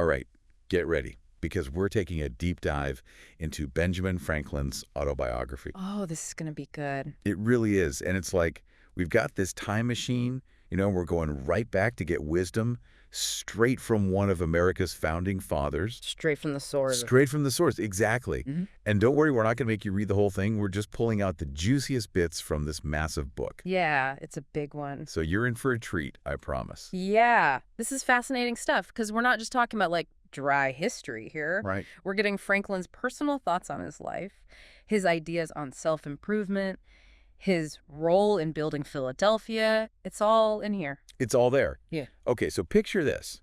All right, get ready, because we're taking a deep dive into Benjamin Franklin's autobiography. Oh, this is going to be good. It really is, and it's like we've got this time machine, and we're going right back to get wisdom straight from one of America's founding fathers. Straight from the source. Straight from the source, exactly. Mhm. And don't worry, we're not going to make you read the whole thing. We're just pulling out the juiciest bits from this massive book. Yeah, it's a big one. So you're in for a treat, I promise. Yeah, this is fascinating stuff because we're not just talking about like dry history here. Right. We're getting Franklin's personal thoughts on his life, his ideas on self-improvement, his role in building Philadelphia. It's all in here. It's all there. Yeah. Okay, so picture this.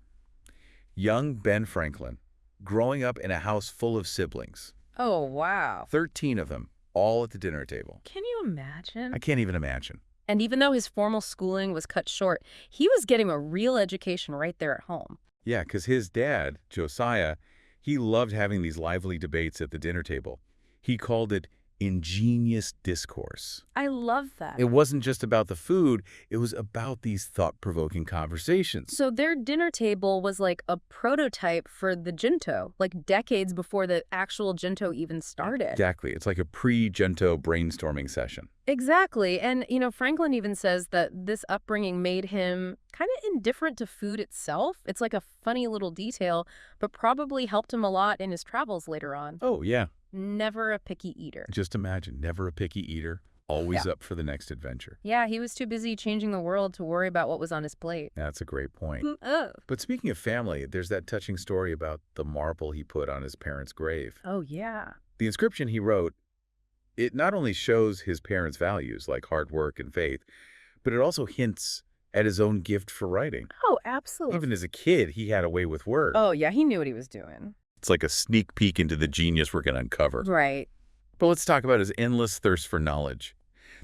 Young Ben Franklin, growing up in a house full of siblings. Oh, wow. 13 of them, all at the dinner table. Can you imagine? I can't even imagine. And even though his formal schooling was cut short, he was getting a real education right there at home. Yeah, because his dad, Josiah, he loved having these lively debates at the dinner table. He called it ingenious discourse. I love that. It wasn't just about the food, it was about these thought-provoking conversations. So their dinner table was like a prototype for the Junto, like decades before the actual Junto even started. Exactly. It's like a pre-Gento brainstorming session. Exactly. And, Franklin even says that this upbringing made him kind of indifferent to food itself. It's like a funny little detail, but probably helped him a lot in his travels later on. Oh, yeah. Never a picky eater. Just imagine, never a picky eater, always up for the next adventure. Yeah, he was too busy changing the world to worry about what was on his plate. That's a great point. Oh. But speaking of family, there's that touching story about the marble he put on his parents' grave. Oh, yeah. The inscription he wrote, it not only shows his parents' values, like hard work and faith, but it also hints at his own gift for writing. Oh, absolutely. Even as a kid, he had a way with words. Oh, yeah, he knew what he was doing. It's like a sneak peek into the genius we're going to uncover. Right. But let's talk about his endless thirst for knowledge.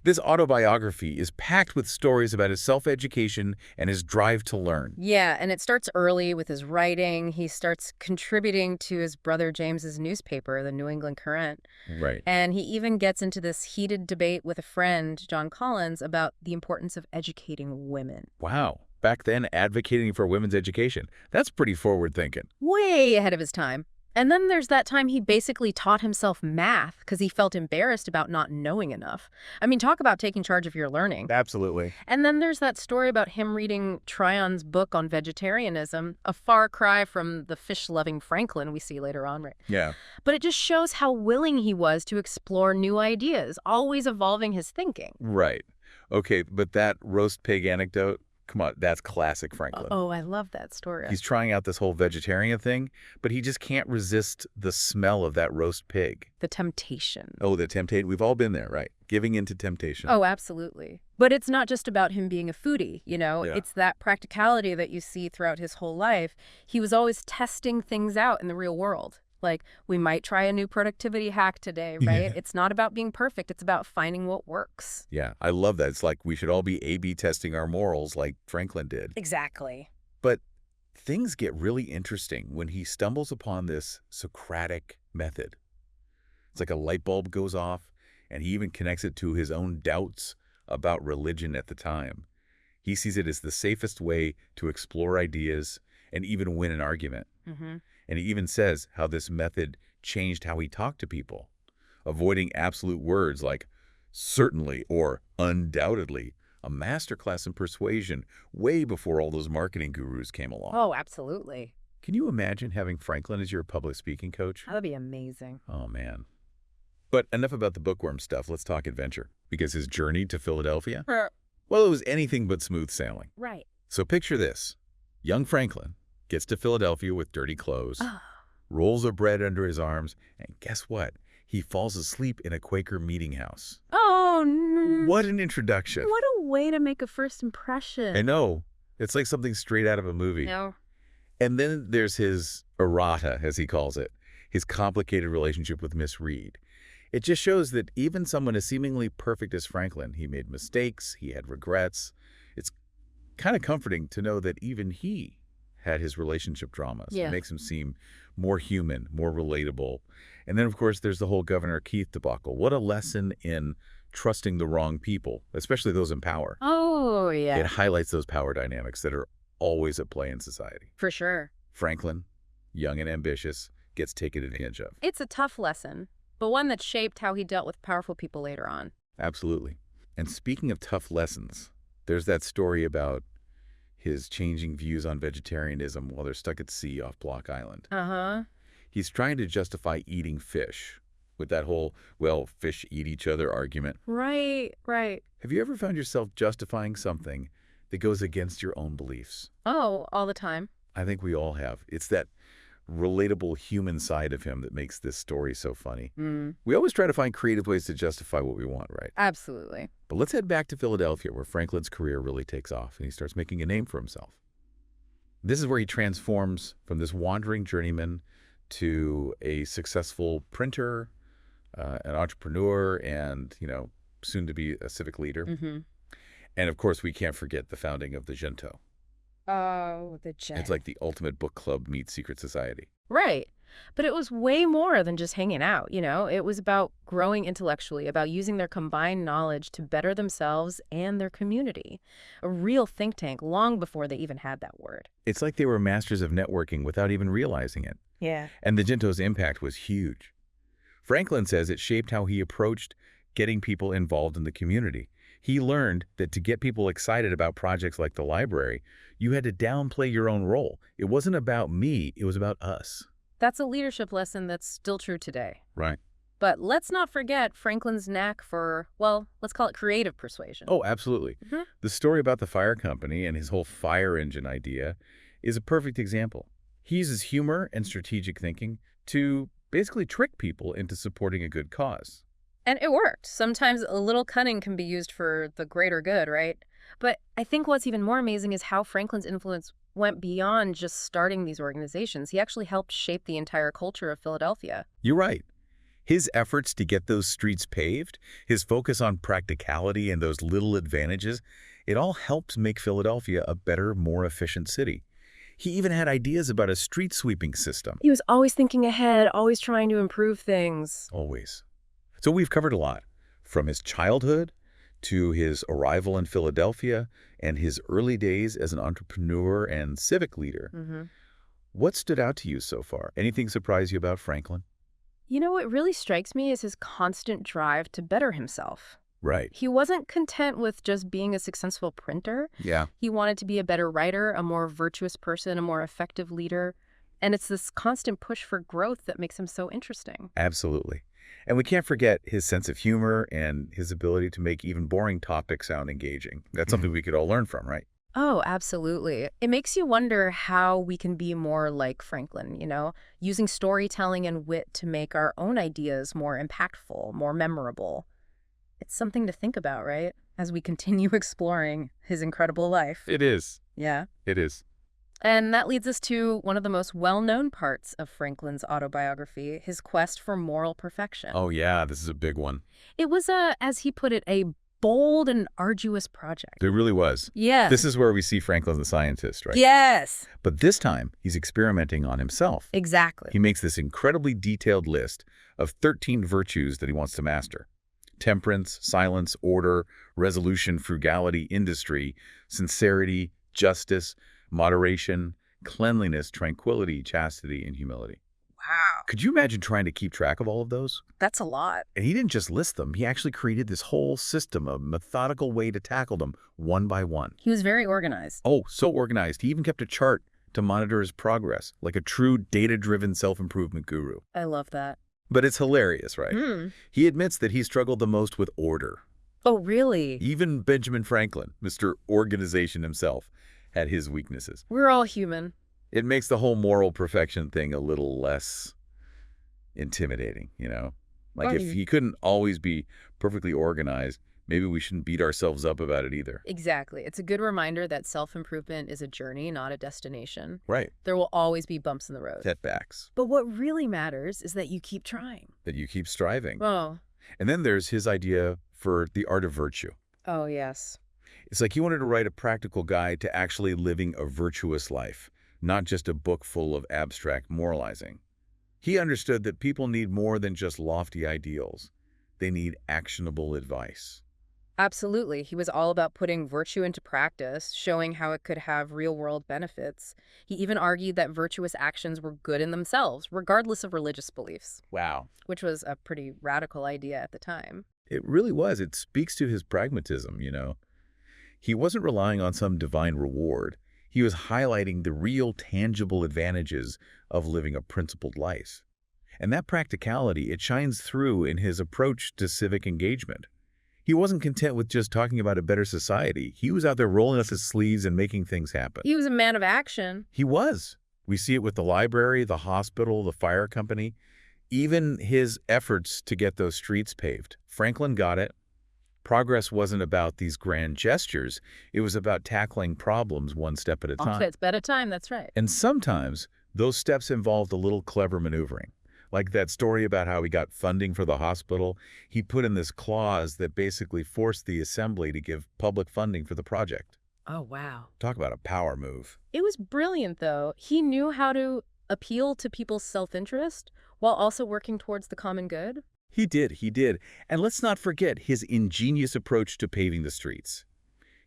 This autobiography is packed with stories about his self-education and his drive to learn. Yeah, and it starts early with his writing. He starts contributing to his brother James's newspaper, the New England Courant. Right. And he even gets into this heated debate with a friend, John Collins, about the importance of educating women. Wow. Back then, advocating for women's education. That's pretty forward thinking. Way ahead of his time. And then there's that time he basically taught himself math because he felt embarrassed about not knowing enough. I mean, talk about taking charge of your learning. Absolutely. And then there's that story about him reading Tryon's book on vegetarianism, a far cry from the fish-loving Franklin we see later on, right? Yeah. But it just shows how willing he was to explore new ideas, always evolving his thinking. Right. Okay, but that roast pig anecdote, come on, that's classic Franklin. Oh, I love that story. He's trying out this whole vegetarian thing, but he just can't resist the smell of that roast pig. The temptation. Oh, the temptation. We've all been there, right? Giving into temptation. Oh, absolutely. But it's not just about him being a foodie, Yeah. It's that practicality that you see throughout his whole life. He was always testing things out in the real world. Like, we might try a new productivity hack today, right? Yeah. It's not about being perfect. It's about finding what works. Yeah, I love that. It's like we should all be A/B testing our morals like Franklin did. Exactly. But things get really interesting when he stumbles upon this Socratic method. It's like a light bulb goes off, and he even connects it to his own doubts about religion at the time. He sees it as the safest way to explore ideas and even win an argument. Mm-hmm. And he even says how this method changed how he talked to people, avoiding absolute words like certainly or undoubtedly, a masterclass in persuasion way before all those marketing gurus came along. Oh, absolutely. Can you imagine having Franklin as your public speaking coach? That would be amazing. Oh, man. But enough about the bookworm stuff. Let's talk adventure. Because his journey to Philadelphia, well, it was anything but smooth sailing. Right. So picture this. Young Franklin gets to Philadelphia with dirty clothes, rolls of bread under his arms, and guess what? He falls asleep in a Quaker meeting house. Oh, no. What an introduction. What a way to make a first impression. I know. It's like something straight out of a movie. No. And then there's his errata, as he calls it, his complicated relationship with Miss Reed. It just shows that even someone as seemingly perfect as Franklin, he made mistakes, he had regrets. It's kind of comforting to know that even he had his relationship dramas. Yeah. It makes him seem more human, more relatable. And then, of course, there's the whole Governor Keith debacle. What a lesson in trusting the wrong people, especially those in power. Oh, yeah. It highlights those power dynamics that are always at play in society. For sure. Franklin, young and ambitious, gets taken advantage of. It's a tough lesson, but one that shaped how he dealt with powerful people later on. Absolutely. And speaking of tough lessons, there's that story about his changing views on vegetarianism while they're stuck at sea off Block Island. Uh-huh. He's trying to justify eating fish with that whole, well, fish eat each other argument. Right, right. Have you ever found yourself justifying something that goes against your own beliefs? Oh, all the time. I think we all have. It's that relatable human side of him that makes this story so funny. We always try to find creative ways to justify what we want, right? Absolutely. But let's head back to Philadelphia, where Franklin's career really takes off and he starts making a name for himself. This is where he transforms from this wandering journeyman to a successful printer, an entrepreneur, and, soon to be a civic leader. And of course, we can't forget the founding of the Junto. Oh, the jet. It's like the ultimate book club meets secret society. Right. But it was way more than just hanging out, It was about growing intellectually, about using their combined knowledge to better themselves and their community. A real think tank long before they even had that word. It's like they were masters of networking without even realizing it. Yeah. And the Junto's impact was huge. Franklin says it shaped how he approached getting people involved in the community. He learned that to get people excited about projects like the library, you had to downplay your own role. It wasn't about me, it was about us. That's a leadership lesson that's still true today. Right. But let's not forget Franklin's knack for, well, let's call it creative persuasion. Oh, absolutely. The story about the fire company and his whole fire engine idea is a perfect example. He uses humor and strategic thinking to basically trick people into supporting a good cause. And it worked. Sometimes a little cunning can be used for the greater good, right? But I think what's even more amazing is how Franklin's influence went beyond just starting these organizations. He actually helped shape the entire culture of Philadelphia. You're right. His efforts to get those streets paved, his focus on practicality and those little advantages, it all helped make Philadelphia a better, more efficient city. He even had ideas about a street sweeping system. He was always thinking ahead, always trying to improve things. Always. So we've covered a lot, from his childhood to his arrival in Philadelphia and his early days as an entrepreneur and civic leader. What stood out to you so far? Anything surprise you about Franklin? What really strikes me is his constant drive to better himself. Right. He wasn't content with just being a successful printer. Yeah. He wanted to be a better writer, a more virtuous person, a more effective leader. And it's this constant push for growth that makes him so interesting. Absolutely. And we can't forget his sense of humor and his ability to make even boring topics sound engaging. That's something we could all learn from, right? Oh, absolutely. It makes you wonder how we can be more like Franklin, using storytelling and wit to make our own ideas more impactful, more memorable. It's something to think about, right? As we continue exploring his incredible life. It is. Yeah. It is. And that leads us to one of the most well-known parts of Franklin's autobiography, his quest for moral perfection. Oh, yeah, this is a big one. It was, as he put it, a bold and arduous project. It really was. Yeah. This is where we see Franklin the scientist, right? Yes. But this time, he's experimenting on himself. Exactly. He makes this incredibly detailed list of 13 virtues that he wants to master. Temperance, silence, order, resolution, frugality, industry, sincerity, justice, moderation, cleanliness, tranquility, chastity, and humility. Wow. Could you imagine trying to keep track of all of those? That's a lot. And he didn't just list them. He actually created this whole system, a methodical way to tackle them one by one. He was very organized. Oh, so organized. He even kept a chart to monitor his progress, like a true data-driven self-improvement guru. I love that. But it's hilarious, right? He admits that he struggled the most with order. Oh, really? Even Benjamin Franklin, Mr. Organization himself, had his weaknesses. We're all human. It makes the whole moral perfection thing a little less intimidating, Like if he couldn't always be perfectly organized, maybe we shouldn't beat ourselves up about it either. Exactly. It's a good reminder that self-improvement is a journey, not a destination. Right. There will always be bumps in the road. Setbacks. But what really matters is that you keep trying. That you keep striving. Oh. And then there's his idea for the art of virtue. Oh, yes. It's like he wanted to write a practical guide to actually living a virtuous life, not just a book full of abstract moralizing. He understood that people need more than just lofty ideals. They need actionable advice. Absolutely. He was all about putting virtue into practice, showing how it could have real-world benefits. He even argued that virtuous actions were good in themselves, regardless of religious beliefs, Wow. which was a pretty radical idea at the time. It really was. It speaks to his pragmatism. He wasn't relying on some divine reward. He was highlighting the real, tangible advantages of living a principled life. And that practicality, it shines through in his approach to civic engagement. He wasn't content with just talking about a better society. He was out there rolling up his sleeves and making things happen. He was a man of action. He was. We see it with the library, the hospital, the fire company, even his efforts to get those streets paved. Franklin got it. Progress wasn't about these grand gestures. It was about tackling problems one step at a time. It's better time, that's right. And sometimes those steps involved a little clever maneuvering. Like that story about how he got funding for the hospital. He put in this clause that basically forced the assembly to give public funding for the project. Oh, wow. Talk about a power move. It was brilliant, though. He knew how to appeal to people's self-interest while also working towards the common good. He did. And let's not forget his ingenious approach to paving the streets.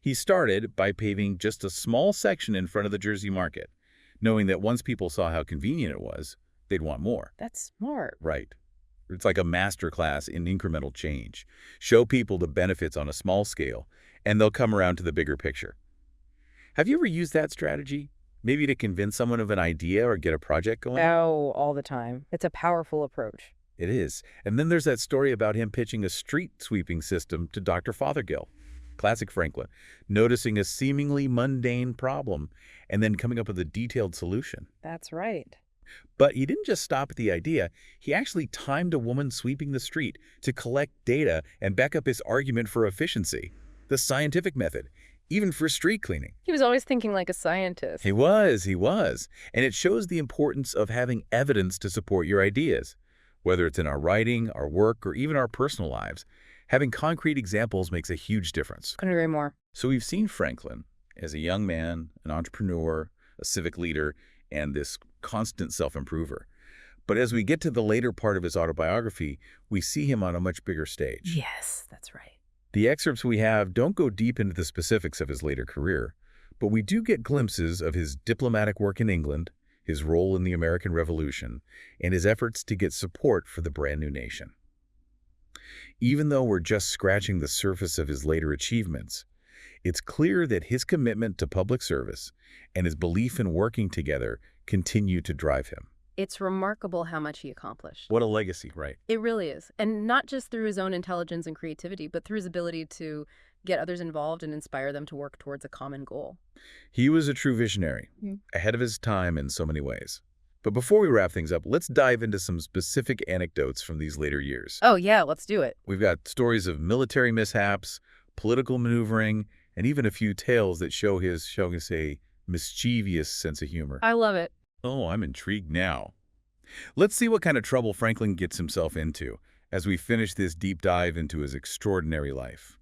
He started by paving just a small section in front of the Jersey Market, knowing that once people saw how convenient it was, they'd want more. That's smart. Right. It's like a masterclass in incremental change. Show people the benefits on a small scale, and they'll come around to the bigger picture. Have you ever used that strategy? Maybe to convince someone of an idea or get a project going? Oh, all the time. It's a powerful approach. It is. And then there's that story about him pitching a street sweeping system to Dr. Fothergill. Classic Franklin. Noticing a seemingly mundane problem and then coming up with a detailed solution. That's right. But he didn't just stop at the idea. He actually timed a woman sweeping the street to collect data and back up his argument for efficiency. The scientific method, even for street cleaning. He was always thinking like a scientist. He was. And it shows the importance of having evidence to support your ideas. Whether it's in our writing, our work, or even our personal lives, having concrete examples makes a huge difference. Couldn't agree more. So we've seen Franklin as a young man, an entrepreneur, a civic leader, and this constant self-improver. But as we get to the later part of his autobiography, we see him on a much bigger stage. Yes, that's right. The excerpts we have don't go deep into the specifics of his later career, but we do get glimpses of his diplomatic work in England, his role in the American Revolution, and his efforts to get support for the brand new nation. Even though we're just scratching the surface of his later achievements, it's clear that his commitment to public service and his belief in working together continue to drive him. It's remarkable how much he accomplished. What a legacy, right? It really is. And not just through his own intelligence and creativity, but through his ability to get others involved and inspire them to work towards a common goal. He was a true visionary, ahead of his time in so many ways. But before we wrap things up, let's dive into some specific anecdotes from these later years. Oh, yeah, let's do it. We've got stories of military mishaps, political maneuvering, and even a few tales that show his, shall we say, mischievous sense of humor. I love it. Oh, I'm intrigued now. Let's see what kind of trouble Franklin gets himself into as we finish this deep dive into his extraordinary life.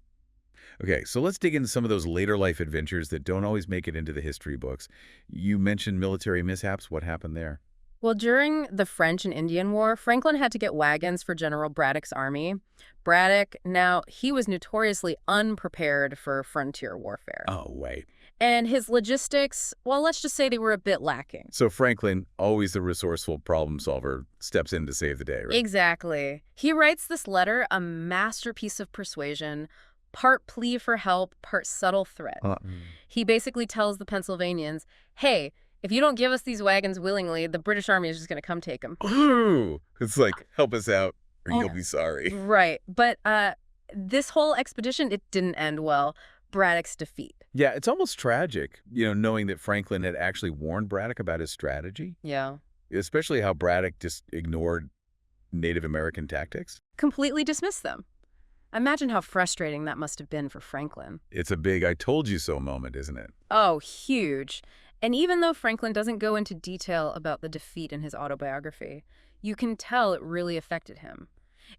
Okay, so let's dig into some of those later life adventures that don't always make it into the history books. You mentioned military mishaps. What happened there? Well, during the French and Indian War, Franklin had to get wagons for General Braddock's army. Braddock, now, he was notoriously unprepared for frontier warfare. Oh, wait. And his logistics, well, let's just say they were a bit lacking. So Franklin, always the resourceful problem solver, steps in to save the day, right? Exactly. He writes this letter, a masterpiece of persuasion, part plea for help, part subtle threat. He basically tells the Pennsylvanians, hey, if you don't give us these wagons willingly, the British army is just going to come take them. Ooh, it's like, help us out or you'll be sorry. Right. But this whole expedition, it didn't end well. Braddock's defeat. Yeah, it's almost tragic, knowing that Franklin had actually warned Braddock about his strategy. Yeah. Especially how Braddock just ignored Native American tactics. Completely dismissed them. Imagine how frustrating that must have been for Franklin. It's a big I told you so moment, isn't it? Oh, huge. And even though Franklin doesn't go into detail about the defeat in his autobiography, you can tell it really affected him.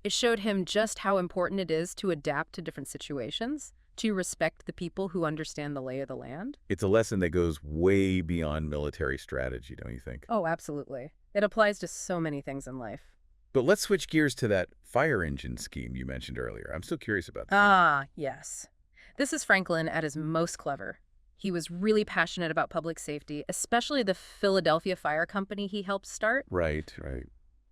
It showed him just how important it is to adapt to different situations, to respect the people who understand the lay of the land. It's a lesson that goes way beyond military strategy, don't you think? Oh, absolutely. It applies to so many things in life. But let's switch gears to that fire engine scheme you mentioned earlier. I'm still curious about that. Ah, yes. This is Franklin at his most clever. He was really passionate about public safety, especially the Philadelphia Fire Company he helped start, Right, right.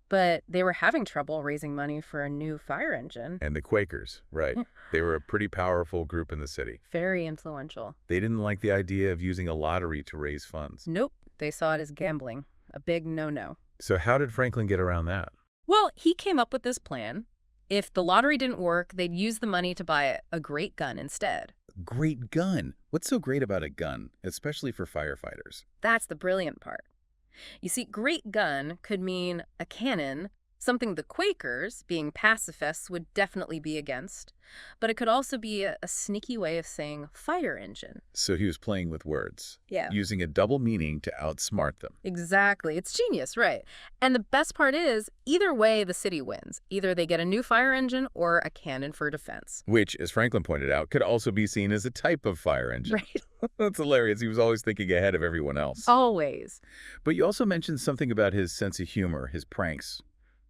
but they were having trouble raising money for a new fire engine. And the Quakers, right. Hmm. They were a pretty powerful group in the city. Very influential. They didn't like the idea of using a lottery to raise funds. Nope, they saw it as gambling. A big no-no. So how did Franklin get around that? Well, he came up with this plan. If the lottery didn't work, they'd use the money to buy a great gun instead. Great gun. What's so great about a gun, especially for firefighters? That's the brilliant part. You see, great gun could mean a cannon, something the Quakers, being pacifists, would definitely be against. But it could also be a sneaky way of saying fire engine. So he was playing with words, Yeah. using a double meaning to outsmart them. Exactly. It's genius, right? And the best part is, either way, the city wins. Either they get a new fire engine or a cannon for defense. Which, as Franklin pointed out, could also be seen as a type of fire engine. Right? That's hilarious. He was always thinking ahead of everyone else. Always. But you also mentioned something about his sense of humor, his pranks.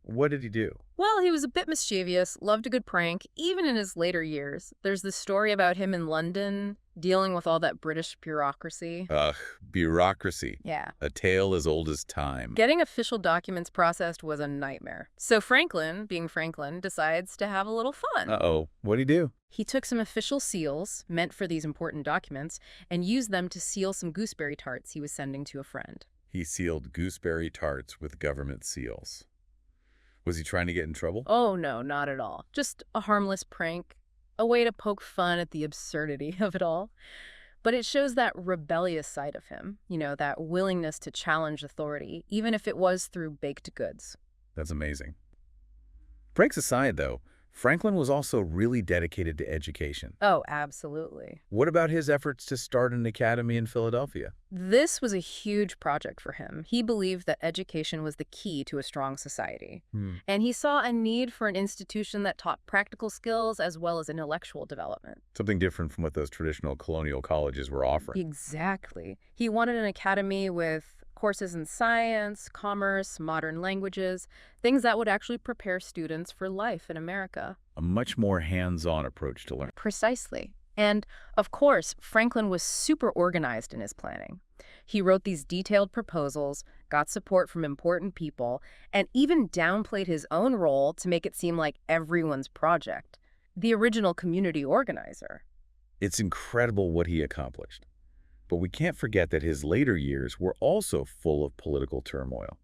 What did he do? Well, he was a bit mischievous, loved a good prank, even in his later years. There's this story about him in London dealing with all that British bureaucracy. Ugh, bureaucracy. Yeah. A tale as old as time. Getting official documents processed was a nightmare. So Franklin, being Franklin, decides to have a little fun. Uh-oh. What'd he do? He took some official seals, meant for these important documents, and used them to seal some gooseberry tarts he was sending to a friend. He sealed gooseberry tarts with government seals. Was he trying to get in trouble? Oh, no, not at all. Just a harmless prank, a way to poke fun at the absurdity of it all. But it shows that rebellious side of him, that willingness to challenge authority, even if it was through baked goods. That's amazing. Pranks aside, though, Franklin was also really dedicated to education. Oh, absolutely. What about his efforts to start an academy in Philadelphia? This was a huge project for him. He believed that education was the key to a strong society. And he saw a need for an institution that taught practical skills as well as intellectual development. Something different from what those traditional colonial colleges were offering. Exactly. He wanted an academy with courses in science, commerce, modern languages, things that would actually prepare students for life in America. A much more hands-on approach to learning. Precisely. And, of course, Franklin was super organized in his planning. He wrote these detailed proposals, got support from important people, and even downplayed his own role to make it seem like everyone's project. The original community organizer. It's incredible what he accomplished. But we can't forget that his later years were also full of political turmoil.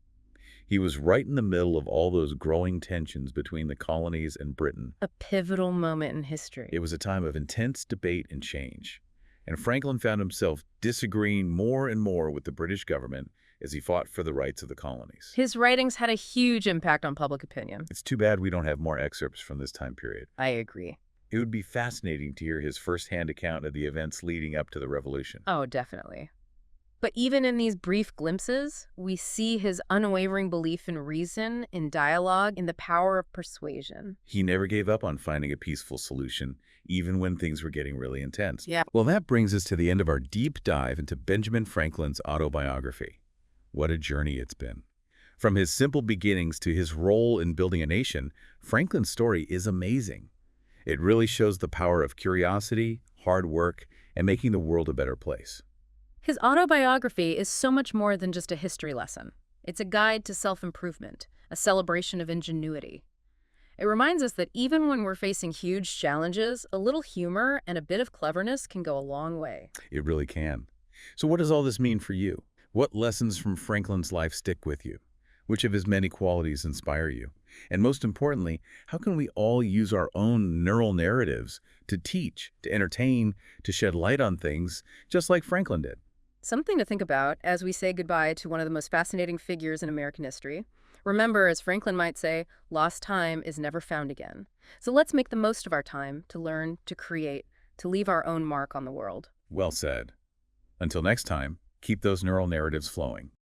He was right in the middle of all those growing tensions between the colonies and Britain. A pivotal moment in history. It was a time of intense debate and change. And Franklin found himself disagreeing more and more with the British government as he fought for the rights of the colonies. His writings had a huge impact on public opinion. It's too bad we don't have more excerpts from this time period. I agree. It would be fascinating to hear his firsthand account of the events leading up to the revolution. Oh, definitely. But even in these brief glimpses, we see his unwavering belief in reason, in dialogue, in the power of persuasion. He never gave up on finding a peaceful solution, even when things were getting really intense. Yeah. Well, that brings us to the end of our deep dive into Benjamin Franklin's autobiography. What a journey it's been. From his simple beginnings to his role in building a nation, Franklin's story is amazing. It really shows the power of curiosity, hard work, and making the world a better place. His autobiography is so much more than just a history lesson. It's a guide to self-improvement, a celebration of ingenuity. It reminds us that even when we're facing huge challenges, a little humor and a bit of cleverness can go a long way. It really can. So what does all this mean for you? What lessons from Franklin's life stick with you? Which of his many qualities inspire you? And most importantly, how can we all use our own neural narratives to teach, to entertain, to shed light on things, just like Franklin did? Something to think about as we say goodbye to one of the most fascinating figures in American history. Remember, as Franklin might say, lost time is never found again. So let's make the most of our time to learn, to create, to leave our own mark on the world. Well said. Until next time, keep those neural narratives flowing.